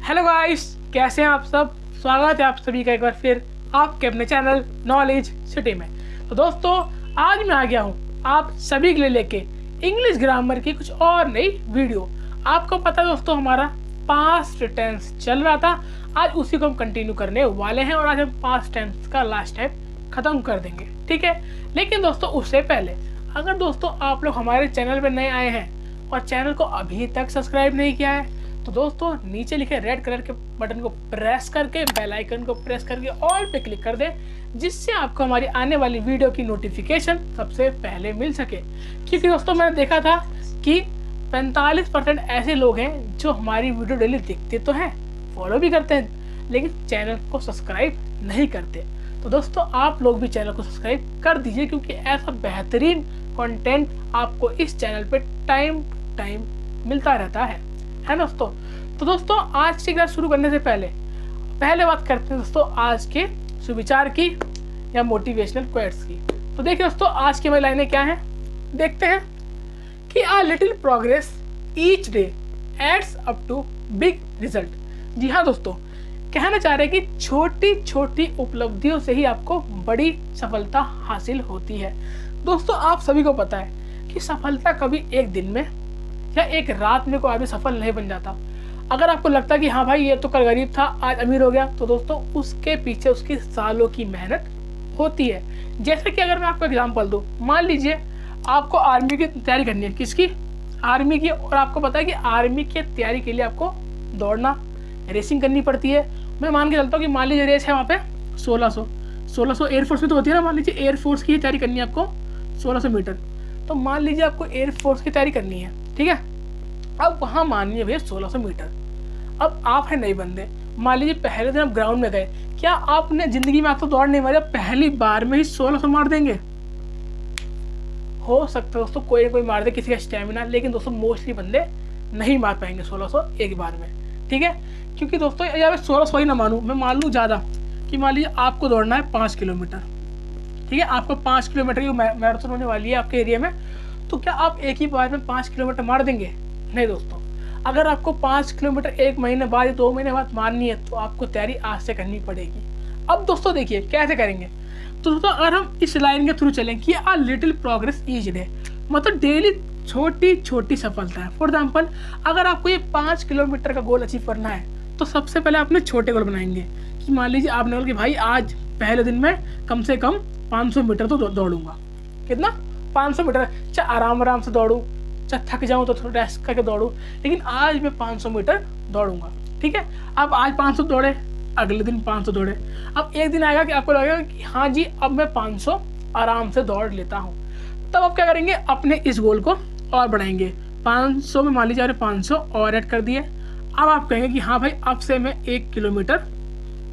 Hello guys, कैसे हैं आप सब। स्वागत है आप सभी का एक बार फिर आपके अपने चैनल नॉलेज सिटी में। तो दोस्तों, आज मैं आ गया हूँ आप सभी के लिए लेके इंग्लिश ग्रामर की कुछ और नई वीडियो। आपको पता है दोस्तों, हमारा पास्ट टेंस चल रहा था, आज उसी को हम कंटिन्यू करने वाले हैं और आज हम पास्ट टेंस का लास्ट टाइम ख़त्म कर देंगे, ठीक है। लेकिन दोस्तों, उससे पहले अगर दोस्तों आप लोग हमारे चैनल पर नए आए हैं और चैनल को अभी तक सब्सक्राइब नहीं किया है तो दोस्तों नीचे लिखे रेड कलर के बटन को प्रेस करके बेल आइकन को प्रेस करके ऑल पे क्लिक कर दें, जिससे आपको हमारी आने वाली वीडियो की नोटिफिकेशन सबसे पहले मिल सके। क्योंकि दोस्तों मैंने देखा था कि 45% ऐसे लोग हैं जो हमारी वीडियो डेली देखते तो हैं, फॉलो भी करते हैं, लेकिन चैनल को सब्सक्राइब नहीं करते। तो दोस्तों आप लोग भी चैनल को सब्सक्राइब कर दीजिए, क्योंकि ऐसा बेहतरीन कंटेंट आपको इस चैनल पे टाइम टू टाइम मिलता रहता है दोस्तों। तो दोस्तों आज की क्लास शुरू करने से पहले बात करते हैं दोस्तों आज के सुविचार की या मोटिवेशनल क्वेट्स की। तो देखिए दोस्तों, आज की हमारी लाइनें क्या हैं, देखते हैं कि a little progress each day adds up to big result. जी हाँ दोस्तों, कहना चाह रहे हैं कि छोटी छोटी उपलब्धियों से ही आपको बड़ी सफलता हासिल होती है। दोस्तों आप सभी को पता है कि सफलता कभी एक दिन में या एक रात में कोई आदमी सफल नहीं बन जाता। अगर आपको लगता है कि हाँ भाई ये तो कल गरीब था आज अमीर हो गया, तो दोस्तों उसके पीछे उसकी सालों की मेहनत होती है। जैसे कि अगर मैं आपको एग्जांपल दूं, मान लीजिए आपको आर्मी की तैयारी करनी है, किसकी, आर्मी की, और आपको पता है कि आर्मी की तैयारी के लिए आपको दौड़ना, रेसिंग करनी पड़ती है। मैं मान के चलता हूँ कि मान लीजिए रेस है वहाँ पे 1600 एयरफोर्स में तो होती है ना, मान लीजिए एयरफोर्स की तैयारी करनी है आपको 1600 मीटर, तो मान लीजिए आपको एयरफोर्स की तैयारी करनी है, ठीक है। अब वहाँ मानिए भैया 1600 मीटर, अब आप है नए बंदे, मान लीजिए पहले दिन आप ग्राउंड में गए, क्या आपने जिंदगी में आप तो दौड़ नहीं मारी, पहली बार में ही 1600 मार देंगे? हो सकता है दोस्तों कोई कोई मार दे, किसी का स्टेमिना, लेकिन दोस्तों मोस्टली बंदे नहीं मार पाएंगे 1600 एक बार में, ठीक है। क्योंकि दोस्तों या मैं 1600 ही ना मानूँ, मैं मान लूँ ज़्यादा कि मान लीजिए आपको दौड़ना है 5 किलोमीटर, ठीक है, आपको 5 किलोमीटर की मैराथन होने वाली है आपके एरिया में, तो क्या आप एक ही बार में 5 किलोमीटर मार देंगे? नहीं दोस्तों, अगर आपको 5 किलोमीटर एक महीने बाद या 2 महीने बाद मारनी है तो आपको तैयारी आज से करनी पड़ेगी। अब दोस्तों देखिए कैसे करेंगे। तो दोस्तों अगर हम इस लाइन के थ्रू चलें कि a little progress each day, मतलब डेली छोटी छोटी सफलता है। फॉर एग्जाम्पल अगर आपको ये 5 किलोमीटर का गोल अचीव करना है तो सबसे पहले आपने छोटे गोल बनाएंगे कि मान लीजिए आपने बोला कि भाई आज पहले दिन में कम से कम 500 मीटर तो दौड़ूंगा। कितना? 500 मीटर। चाहे आराम से दौड़ूँ, चाहे थक जाऊँ तो थोड़ा रेस्ट करके दौड़ूँ, लेकिन आज मैं 500 मीटर दौड़ूंगा, ठीक है। अब आज 500 दौड़े, अगले दिन 500 दौड़े, अब एक दिन आएगा कि आपको लगेगा कि हाँ जी अब मैं 500 आराम से दौड़ लेता हूँ, तब आप क्या करेंगे, अपने इस गोल को और बढ़ाएंगे। 500 में मान लीजिए आपने 500 और ऐड कर दिए, अब आप कहेंगे कि हाँ भाई अब से मैं 1 किलोमीटर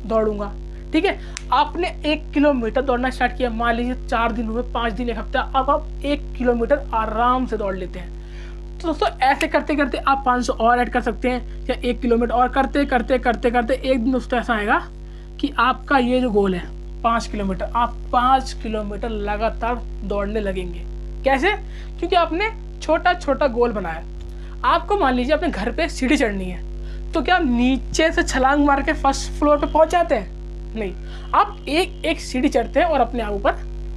दौड़ूंगा, ठीक है। आपने 1 किलोमीटर दौड़ना स्टार्ट किया, मान लीजिए 4 दिन हुए, 5 दिन, एक हफ्ता, अब आप 1 किलोमीटर आराम से दौड़ लेते हैं। तो दोस्तों ऐसे करते करते आप 500 और ऐड कर सकते हैं, या 1 किलोमीटर और करते करते करते करते एक दिन दोस्तों ऐसा आएगा कि आपका ये जो गोल है 5 किलोमीटर, आप 5 किलोमीटर लगातार दौड़ने लगेंगे। कैसे? क्योंकि आपने छोटा छोटा गोल बनाया। आपको मान लीजिए अपने घर पे सीढ़ी चढ़नी है, तो क्या आप नीचे से छलांग मार के फर्स्ट फ्लोर पे पहुंच जाते हैं? नहीं, आप एक एक सीढ़ी चढ़ते हैं और अपने आप ऊपर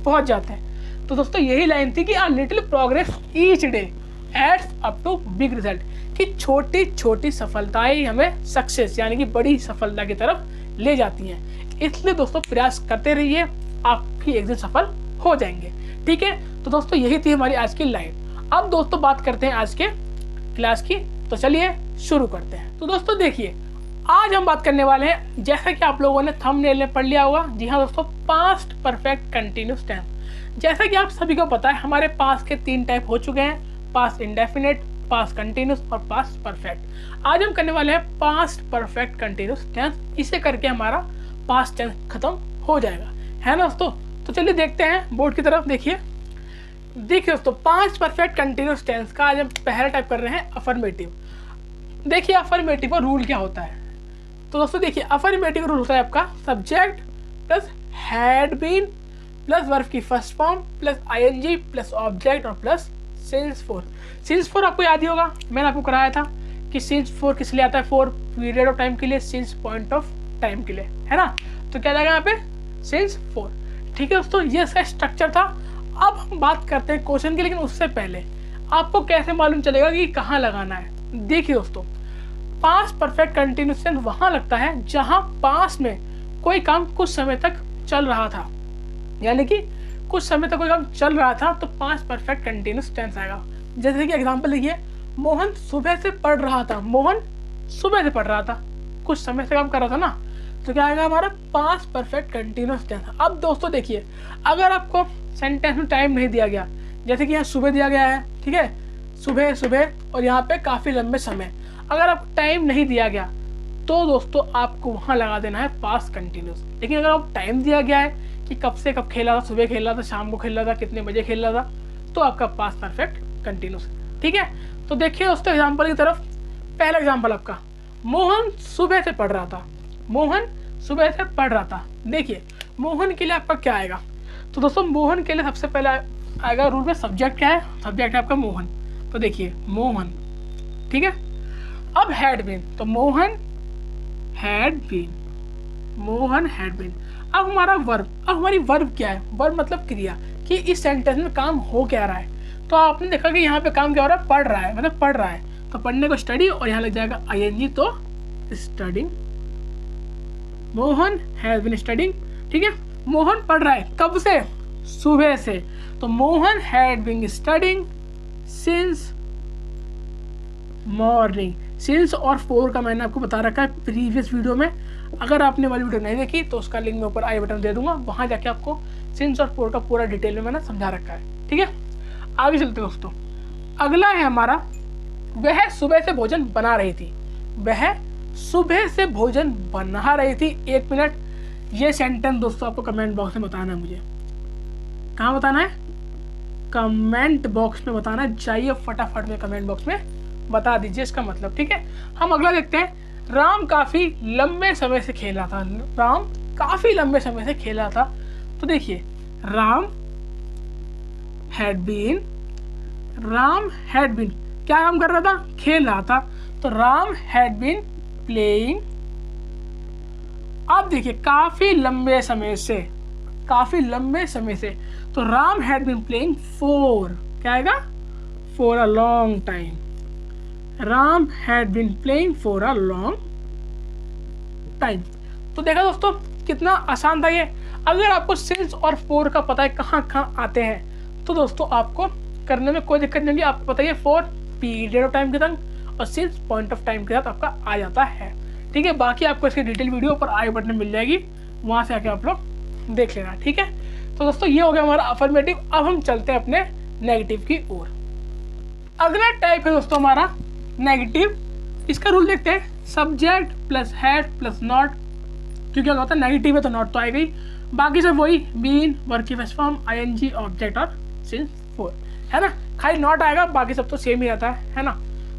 पहुंच जाते हैं। तो दोस्तों यही लाइन थी कि a little progress each day adds up to big result, कि छोटी छोटी सफलताएं हमें सक्सेस यानी कि बड़ी सफलता की तरफ ले जाती हैं। इसलिए दोस्तों प्रयास करते रहिए, आप भी एक दिन सफल हो जाएंगे, ठीक है। तो दोस्तों यही थी हमारी आज की लाइन। अब दोस्तों बात करते हैं आज के क्लास की, तो चलिए शुरू करते हैं। तो दोस्तों देखिए, आज हम बात करने वाले हैं, जैसा कि आप लोगों ने थंबनेल में पढ़ लिया होगा, जी हाँ दोस्तों, पास्ट परफेक्ट कंटिन्यूस टेंस। जैसा कि आप सभी को पता है हमारे पास्ट के 3 टाइप हो चुके हैं, पास्ट इंडेफिनिट, पास्ट कंटिन्यूस और पास्ट परफेक्ट। आज हम करने वाले हैं पास्ट परफेक्ट कंटिन्यूस टेंस। इसे करके हमारा पास्ट टेंस खत्म हो जाएगा, है ना दोस्तों। तो चलिए देखते हैं बोर्ड की तरफ। देखिए दोस्तों, पास्ट परफेक्ट कंटिन्यूस टेंस का आज हम पहला टाइप कर रहे हैं अफर्मेटिव। देखिए अफर्मेटिव का रूल क्या होता है। तो दोस्तों देखिए अफर्मेटिव रूल होता है आपका subject plus had been plus verb की first form plus ING plus object और plus since for. Since for आपको याद ही होगा, मैंने आपको कराया था कि सिंस फॉर किस लिए आता है, फॉर पीरियड ऑफ टाइम के लिए, सिंस पॉइंट ऑफ टाइम के लिए, है ना। तो क्या जाएगा यहाँ पे, सिंस फॉर। ठीक है दोस्तों, ये इसका स्ट्रक्चर था। अब हम बात करते हैं क्वेश्चन की, लेकिन उससे पहले आपको कैसे मालूम चलेगा कि कहाँ लगाना है। देखिए दोस्तों, पास्ट परफेक्ट कंटिन्यूस टेंस वहां लगता है जहां पास्ट में कोई काम कुछ समय तक चल रहा था, यानी कि कुछ समय तक कोई काम चल रहा था तो पास्ट परफेक्ट कंटिन्यूस टेंस आएगा। जैसे कि एग्जांपल देखिए, मोहन सुबह से पढ़ रहा था, मोहन सुबह से पढ़ रहा था, कुछ समय से काम कर रहा था ना, तो क्या आएगा हमारा पास्ट परफेक्ट कंटिन्यूस टेंस। अब दोस्तों देखिए, अगर आपको सेंटेंस में टाइम नहीं दिया गया, जैसे कि यहाँ सुबह दिया गया है, ठीक है, सुबह सुबह, और यहाँ पे काफ़ी लंबे समय, अगर आपको टाइम नहीं दिया गया तो दोस्तों आपको वहाँ लगा देना है पास्ट कंटिन्यूस। लेकिन अगर आप टाइम दिया गया है कि कब से कब खेला था, सुबह खेल रहा था, शाम को खेल रहा था, कितने बजे खेल रहा था, तो आपका पास्ट परफेक्ट कंटिन्यूस। ठीक है, तो देखिए दोस्तों एग्जाम्पल की तरफ। पहला एग्जाम्पल आपका, मोहन सुबह से पढ़ रहा था, मोहन सुबह से पढ़ रहा था। देखिए मोहन के लिए आपका क्या आएगा, तो दोस्तों मोहन के लिए सबसे पहले आएगा रूल में सब्जेक्ट क्या है, सब्जेक्ट है आपका मोहन, तो देखिए मोहन, ठीक है। अब हैड बीन, तो Mohan had been, Mohan had been. अब हमारा वर्ब, अब हमारी वर्ब क्या है, वर्ब मतलब क्रिया, कि इस सेंटेंस में काम हो क्या रहा है। तो आपने देखा कि यहाँ पे काम क्या हो रहा है, पढ़ रहा है, मतलब पढ़ रहा है, तो पढ़ने को स्टडी, और यहाँ लग जाएगा ing, तो studying. Mohan has been studying, ठीक है। मोहन पढ़ रहा है कब से, सुबह से, तो Mohan had been studying since morning. Since और फॉर का मैंने आपको बता रखा है प्रीवियस वीडियो में, अगर आपने वाली वीडियो नहीं देखी तो उसका लिंक मैं ऊपर आई बटन दे दूंगा, वहां जाके आपको सिंस और फॉर का पूरा डिटेल में मैंने समझा रखा है। ठीक है, आगे चलते दोस्तों। अगला है हमारा, वह सुबह से भोजन बना रही थी, वह सुबह से भोजन बना रही थी। 1 मिनट, ये सेंटेंस दोस्तों आपको कमेंट बॉक्स में बताना है, मुझे कहाँ बताना है, कमेंट बॉक्स में बताना है। जाइए फटाफट में कमेंट बॉक्स में बता दीजिए इसका मतलब। ठीक है, हम अगला देखते हैं। राम काफी लंबे समय से खेला था, राम काफी लंबे समय से खेला था, तो देखिए Ram had been, Ram had been क्या काम कर रहा था, खेल रहा था, तो राम हैड बीन प्लेइंग। अब देखिए काफी लंबे समय से, काफी लंबे समय से, तो Ram had been playing for, क्या आएगा, for a long time. Ram had been playing for a long time. तो देखा दोस्तों कितना आसान था ये। अगर आपको सिंस और फॉर का पता है कहाँ कहाँ आते हैं, तो दोस्तों आपको करने में कोई दिक्कत नहीं होगी। आपको पता है फॉर पीरियड ऑफ टाइम के साथ और सिंस पॉइंट ऑफ टाइम के साथ आपका आ जाता है। ठीक है, बाकी आपको इसकी डिटेल वीडियो पर आई बटन में मिल जाएगी, वहाँ से आके आप लोग देख लेना। ठीक है, तो दोस्तों ये हो गया हमारा अफर्मेटिव। अब हम चलते हैं अपने नेगेटिव की ओर। अगला टाइप है दोस्तों हमारा नेगेटिव। इसका रूल देखते हैं, subject plus had plus not, क्योंकि क्या होता है नेगेटिव है तो नॉट तो आएगा ही, बाकी सब वही बीन, वर्ब की फर्स्ट फॉर्म, ing, ऑब्जेक्ट और सिंस फॉर, है ना। खाली नॉट आएगा, बाकी सब तो सेम ही रहता है ना।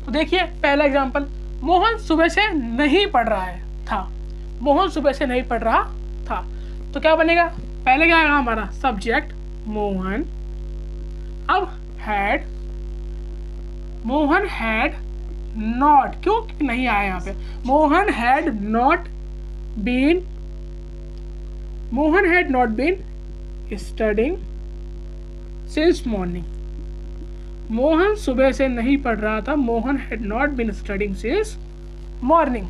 तो देखिए पहला एग्जांपल, मोहन सुबह से नहीं पढ़ रहा है था, मोहन सुबह से नहीं पढ़ रहा था, तो क्या बनेगा, पहले क्या आएगा हमारा सब्जेक्ट मोहन, अब हैड, मोहन हैड नॉट, क्यों नहीं आया यहाँ पे, Mohan had not been, Mohan had not been studying since morning. Mohan सुबह से नहीं पढ़ रहा था, Mohan had not been studying since morning.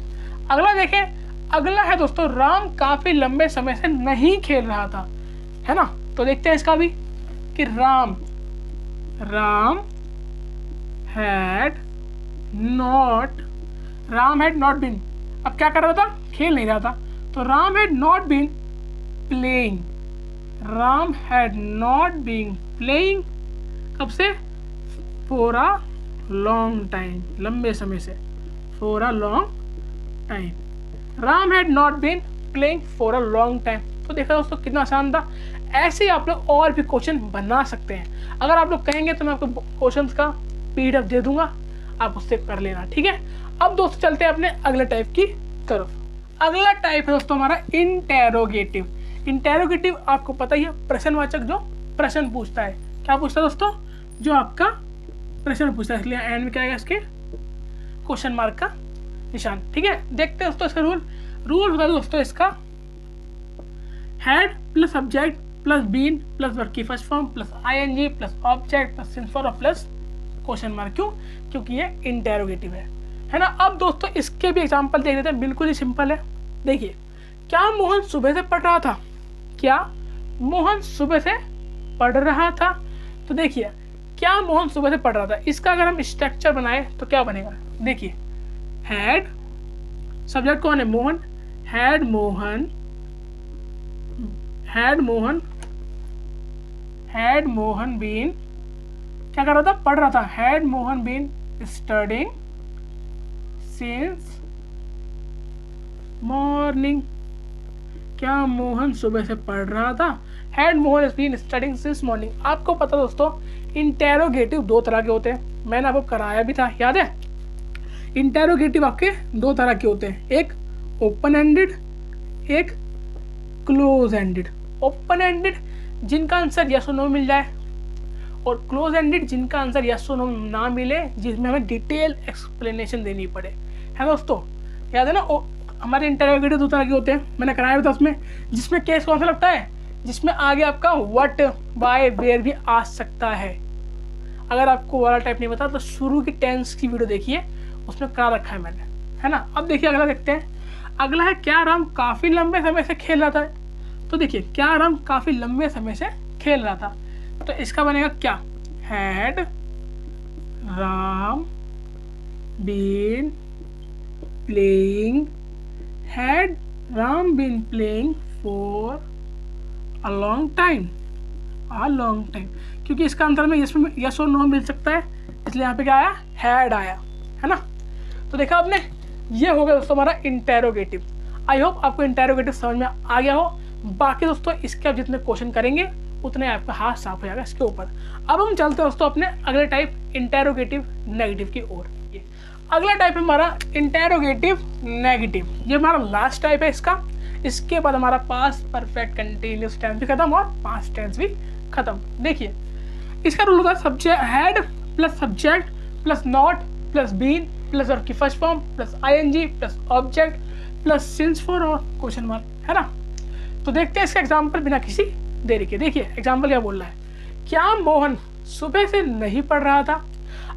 अगला देखें, अगला है दोस्तों, राम काफी लंबे समय से नहीं खेल रहा था, है ना। तो देखते हैं इसका भी कि Ram, Ram had not, Ram had not been, अब क्या कर रहा था, खेल नहीं रहा था, तो Ram had not been playing, Ram had not been playing, कब से, फॉर अ लॉन्ग टाइम, लंबे समय से, for a long time. Ram had not been playing for a long time. तो देखा दोस्तों कितना आसान था। ऐसे ही आप लोग और भी क्वेश्चन बना सकते हैं। अगर आप लोग कहेंगे तो मैं आपको क्वेश्चंस का PDF दे दूंगा, आप उससे कर लेना। ठीक है, अब दोस्तों चलते हैं अपने अगले टाइप की तरफ। अगला टाइप है दोस्तों हमारा इंटेरोगेटिव। इंटेरोगेटिव आपको पता ही है, प्रश्नवाचक जो प्रश्न पूछता है। क्या पूछता है दोस्तों, जो आपका प्रश्न पूछता है, इसलिए एंड में क्या आएगा इसके, क्वेश्चन मार्क का निशान। ठीक है, देखते हैं दोस्तों इसका रूल होता है दोस्तों इसका, had plus subject plus been plus verb की first form plus ING plus object plus since for और प्लस क्वेश्चन मार्क। क्यों? क्योंकि ये इंटेरोगेटिव है ना। अब दोस्तों इसके भी एग्जांपल देख लेते हैं, बिल्कुल ही सिंपल है। देखिए, क्या मोहन सुबह से पढ़ रहा था? क्या मोहन सुबह से पढ़ रहा था? तो देखिए, क्या मोहन सुबह से पढ़ रहा था, इसका अगर हम स्ट्रक्चर बनाए तो क्या बनेगा? देखिए, हैड, सब्जेक्ट कौन है? मोहन, हैड मोहन बीन, क्या कर रहा था? पढ़ रहा था। Had Mohan been studying since morning, क्या मोहन सुबह से पढ़ रहा था? Had Mohan been studying since morning. आपको पता दोस्तों, इंटेरोगेटिव दो तरह के होते हैं, मैंने आपको कराया भी था, याद है? इंटेरोगेटिव आपके दो तरह के होते हैं, एक ओपन एंडेड, एक क्लोज एंडेड। ओपन एंडेड जिनका आंसर यस और नो मिल जाए, और क्लोज एंडेड जिनका आंसर यस और नो ना मिले, जिसमें हमें डिटेल एक्सप्लेनेशन देनी पड़े, है दोस्तों? याद है ना? हमारे इंटेरोगेटिव दो तरह के होते हैं, मैंने कराया भी था उसमें, जिसमें केस कौन सा लगता है? जिसमें आगे आपका व्हाट, वाई, वेयर भी आ सकता है। अगर आपको वाला टाइप नहीं पता तो शुरू की टेंस की वीडियो देखिए, उसमें करा रखा है मैंने, है ना। अब देखिए अगला देखते हैं। अगला है, क्या राम काफ़ी लंबे समय से खेल रहा था? तो देखिए, क्या राम काफ़ी लंबे समय से खेल रहा था, तो इसका बनेगा क्या? Had Ram been playing, had Ram been playing for a long time, क्योंकि इसका आंसर में यस और नो मिल सकता है, इसलिए यहाँ पे क्या आया? हैड आया, है ना। तो देखा आपने, ये हो गया दोस्तों हमारा इंटेरोगेटिव। आई होप आपको इंटेरोगेटिव समझ में आ गया हो। बाकी दोस्तों इसके आप जितने क्वेश्चन करेंगे उतने आपका हाथ साफ हो जाएगा इसके ऊपर। अब हम चलते हैं दोस्तों अपने अगले टाइप, इंटेरोगेटिव नेगेटिव की ओर। अगला टाइप है हमारा इंटेरोगेटिव नेगेटिव, ये हमारा लास्ट टाइप है इसका। इसके बाद हमारा पास्ट परफेक्ट कंटिन्यूअस टेंस भी खत्म और पास्ट टेंस भी खत्म। देखिए, इसका रूल होगा, subject, had plus subject plus not plus been plus verb की first form plus ING plus object plus since for और क्वेश्चन मार्क, है ना। तो देखते हैं इसका एग्जाम्पल बिना किसी देरी के। देखिए एग्जाम्पल क्या बोल रहा है, क्या मोहन सुबह से नहीं पढ़ रहा था?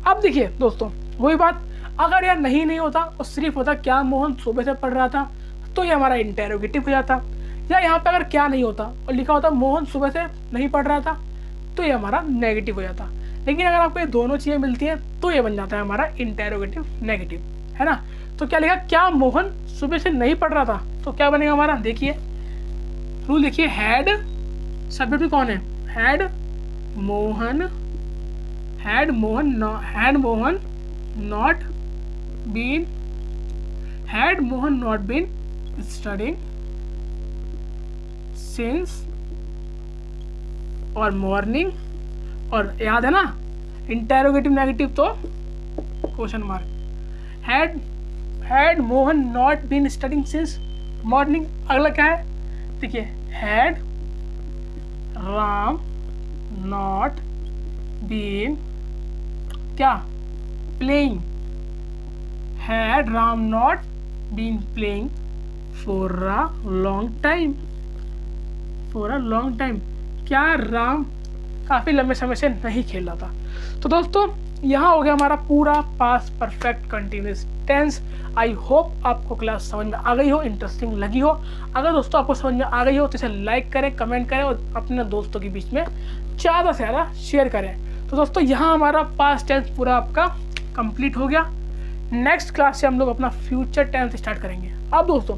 अब देखिए दोस्तों, वही बात, अगर यार नहीं होता और सिर्फ होता क्या मोहन सुबह से पढ़ रहा था, तो ये हमारा इंटेरोगेटिव हो जाता। या यहाँ पे अगर क्या नहीं होता और लिखा होता मोहन सुबह से नहीं पढ़ रहा था, तो ये हमारा नेगेटिव हो जाता। लेकिन अगर आपको ये दोनों चीज़ें मिलती हैं तो ये बन जाता है हमारा इंटेरोगेटिव नेगेटिव, है ना। तो क्या लिखा, क्या मोहन सुबह से नहीं पढ़ रहा था, तो क्या बनेगा हमारा? देखिए रूल देखिए, हैड, सब्जेक्ट भी कौन है? Had Mohan not been studying since और मॉर्निंग, और याद है ना इंटेरोगेटिव नेगेटिव तो question mark. Had Mohan not been studying since morning. अगला क्या है? देखिए, हैड राम नॉट बीन क्या? Playing, had Ram not been playing for a long time, क्या राम काफ़ी लंबे समय से नहीं खेल रहा था। तो दोस्तों यहाँ हो गया हमारा पूरा past perfect continuous tense. I hope आपको क्लास समझ में आ गई हो, इंटरेस्टिंग लगी हो। अगर दोस्तों आपको समझ में आ गई हो तो इसे लाइक करें, कमेंट करें और अपने दोस्तों के बीच में ज़्यादा से ज़्यादा शेयर करें। तो दोस्तों यहाँ हमारा पास्ट टेंस पूरा आपका कंप्लीट हो गया। नेक्स्ट क्लास से हम लोग अपना फ्यूचर टेंस स्टार्ट करेंगे। अब दोस्तों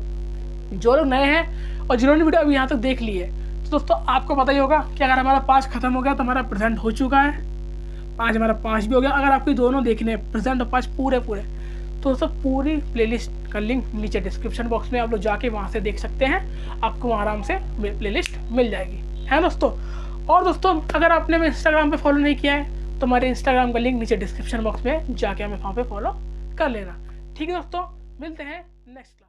जो लोग नए हैं और जिन्होंने वीडियो अभी यहाँ तक देख ली है, तो दोस्तों आपको पता ही होगा कि अगर हमारा पास्ट खत्म हो गया तो हमारा प्रेजेंट हो चुका है, आज हमारा पास्ट भी हो गया। अगर आपको दोनों देखने हैं, प्रेजेंट और पास्ट पूरे तो दोस्तों पूरी प्लेलिस्ट का लिंक नीचे डिस्क्रिप्शन बॉक्स में आप लोग जाके वहाँ से देख सकते हैं, आपको आराम से प्लेलिस्ट मिल जाएगी, है दोस्तों। और दोस्तों अगर आपने मेरे इंस्टाग्राम पे फॉलो नहीं किया है तो हमारे इंस्टाग्राम का लिंक नीचे डिस्क्रिप्शन बॉक्स में जाके हमें वहाँ पे फॉलो कर लेना। ठीक है दोस्तों, मिलते हैं नेक्स्ट